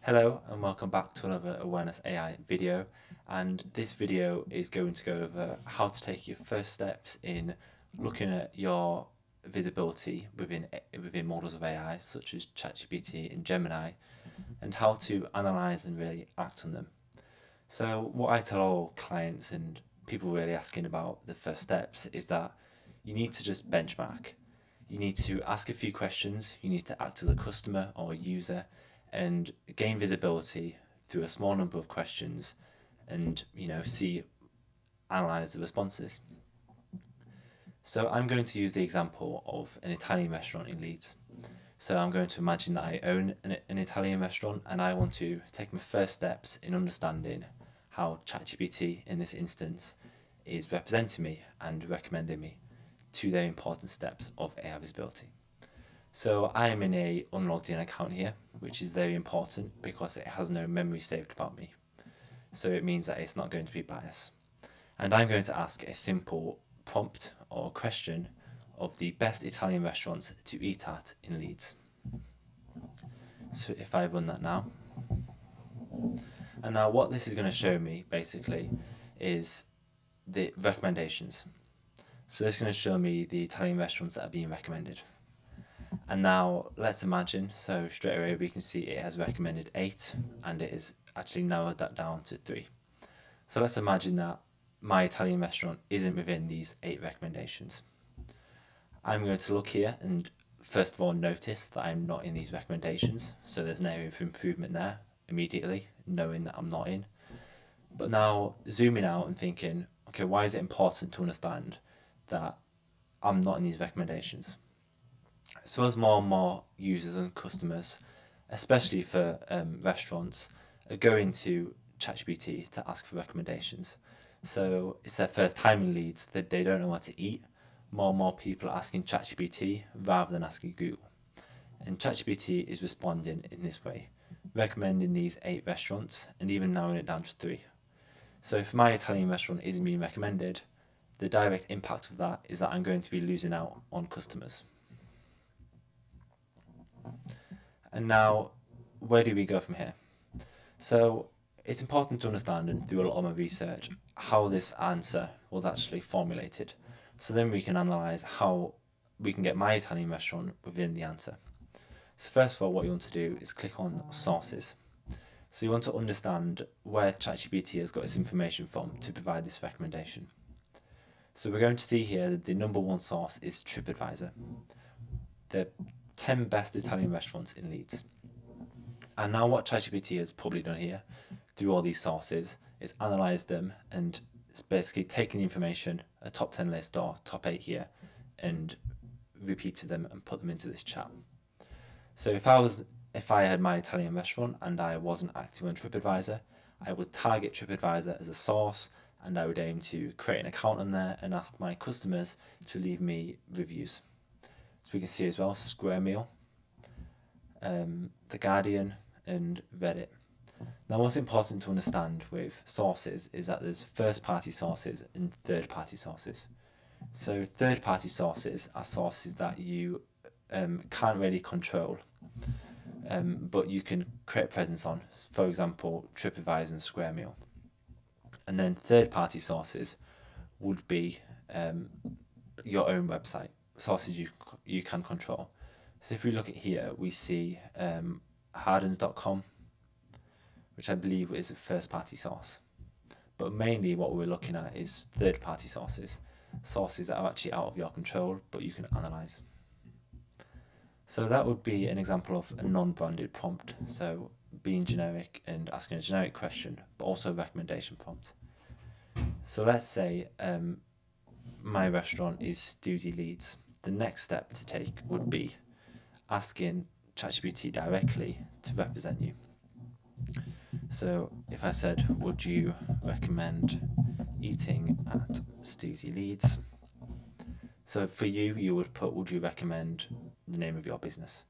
Hello and welcome back to another Awareness AI video, and this video is going to go over how to take your first steps in looking at your visibility within models of AI such as ChatGPT and Gemini, and how to analyze and really act on them. So what I tell all clients and people really asking about the first steps is that you need to just benchmark. You need to ask a few questions, you need to act as a customer or a user and gain visibility through a small number of questions and analyze the responses. So I'm going to use the example of an Italian restaurant in Leeds. So I'm going to imagine that I own an Italian restaurant and I want to take my first steps in understanding how ChatGPT in this instance is representing me and recommending me to their important steps of AI visibility. So I am in a unlogged in account here, which is very important because it has no memory saved about me. So it means that it's not going to be biased. And I'm going to ask a simple prompt or question of the best Italian restaurants to eat at in Leeds. So if I run that now, and now what this is going to show me basically is the recommendations. So this is going to show me the Italian restaurants that are being recommended. And now let's imagine, so straight away we can see it has recommended 8 and it has actually narrowed that down to 3. So let's imagine that my Italian restaurant isn't within these 8 recommendations. I'm going to look here and first of all notice that I'm not in these recommendations. So there's an area for improvement there immediately, knowing that I'm not in. But now zooming out and thinking, okay, why is it important to understand that I'm not in these recommendations? So as more and more users and customers, especially for restaurants, are going to ChatGPT to ask for recommendations. So it's their first time in Leeds, that they don't know what to eat. More and more people are asking ChatGPT rather than asking Google. And ChatGPT is responding in this way, recommending these 8 restaurants and even narrowing it down to 3. So if my Italian restaurant isn't being recommended, the direct impact of that is that I'm going to be losing out on customers. And now, where do we go from here? So it's important to understand, and through a lot of my research, how this answer was actually formulated. So then we can analyze how we can get my Italian restaurant within the answer. So first of all, what you want to do is click on sources. So you want to understand where ChatGPT has got its information from to provide this recommendation. So we're going to see here that the number 1 source is TripAdvisor. The 10 best Italian restaurants in Leeds. And now what ChatGPT has probably done here through all these sources is analysed them and it's basically taken the information, a top 10 list or top 8 here, and repeated them and put them into this chat. So if I had my Italian restaurant and I wasn't active on TripAdvisor, I would target TripAdvisor as a source and I would aim to create an account on there and ask my customers to leave me reviews. So we can see as well Square Meal, The Guardian and Reddit. Now what's important to understand with sources is that there's first-party sources and third-party sources. So third-party sources are sources that you can't really control, but you can create presence on, for example, TripAdvisor and Square Meal. And then third-party sources would be your own website, sources you can control. So if we look at here, we see hardens.com, which I believe is a first-party source. But mainly what we're looking at is third-party sources, sources that are actually out of your control, but you can analyze. So that would be an example of a non-branded prompt. So being generic and asking a generic question, but also a recommendation prompt. So let's say my restaurant is Stuzy Leeds. The next step to take would be asking ChatGPT directly to represent you. So if I said, would you recommend eating at Stuzy Leeds? So for you, you would put, would you recommend the name of your business?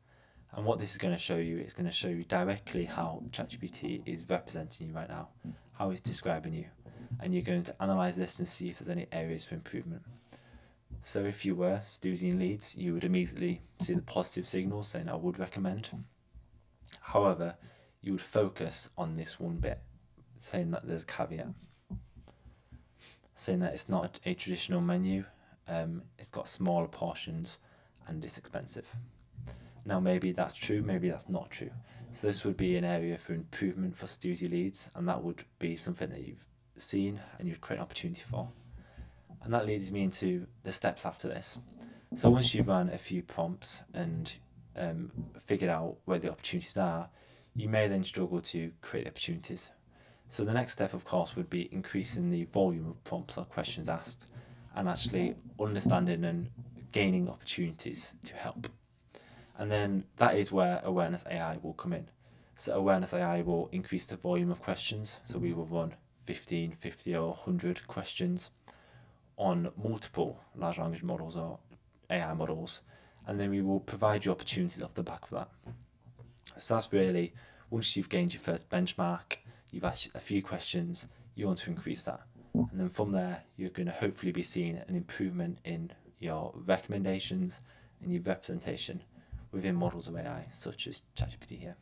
And what this is going to show you is going to show you directly how ChatGPT is representing you right now, how it's describing you. And you're going to analyze this and see if there's any areas for improvement. So if you were Stuzy in Leeds, you would immediately see the positive signals saying I would recommend. However, you would focus on this one bit, saying that there's a caveat, saying that it's not a traditional menu, it's got smaller portions and it's expensive. Now maybe that's true, maybe that's not true. So this would be an area for improvement for Stuzy leads, and that would be something that you've seen and you'd create an opportunity for. And that leads me into the steps after this. So once you've run a few prompts and figured out where the opportunities are, you may then struggle to create opportunities. So the next step, of course, would be increasing the volume of prompts or questions asked and actually understanding and gaining opportunities to help. And then that is where AwarenessAI will come in. So AwarenessAI will increase the volume of questions. So we will run 15, 50 or 100 questions on multiple large language models or AI models. And then we will provide you opportunities off the back of that. So that's really, once you've gained your first benchmark, you've asked a few questions, you want to increase that. And then from there, you're going to hopefully be seeing an improvement in your recommendations and your representation within models of AI, such as ChatGPT here.